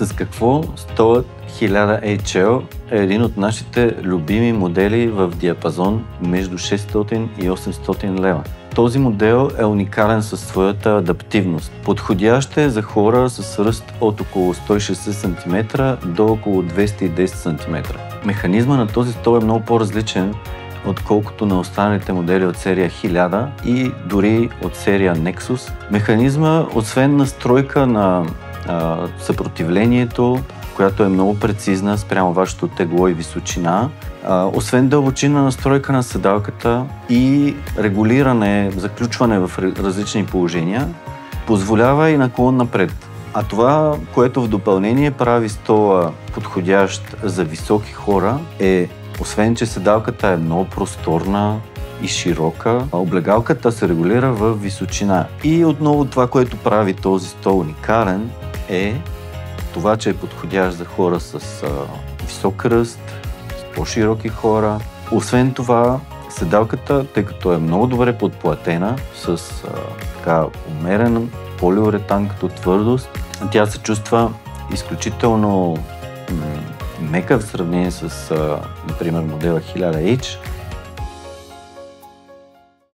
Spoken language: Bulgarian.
С какво столът 1000 HL е един от нашите любими модели в диапазон между 600 и 800 лева. Този модел е уникален със своята адаптивност. Подходящ е за хора с ръст от около 160 см до около 210 см. Механизма на този стол е много по-различен, отколкото на останалите модели от серия 1000 и дори от серия Nexus. Механизма, освен настройка на съпротивлението, която е много прецизна спрямо вашето тегло и височина, освен дълбочина настройка на седалката и регулиране, заключване в различни положения, позволява и наклон напред. А това, което в допълнение прави стола подходящ за високи хора, е, освен че седалката е много просторна и широка, облегалката се регулира в височина. И отново това, което прави този стол уникален, е това, че е подходящ за хора с висок ръст, с по-широки хора. Освен това, седалката, тъй като е много добре подплатена, с така умерен полиуретан като твърдост, тя се чувства изключително мека в сравнение с, например, модела 1000H.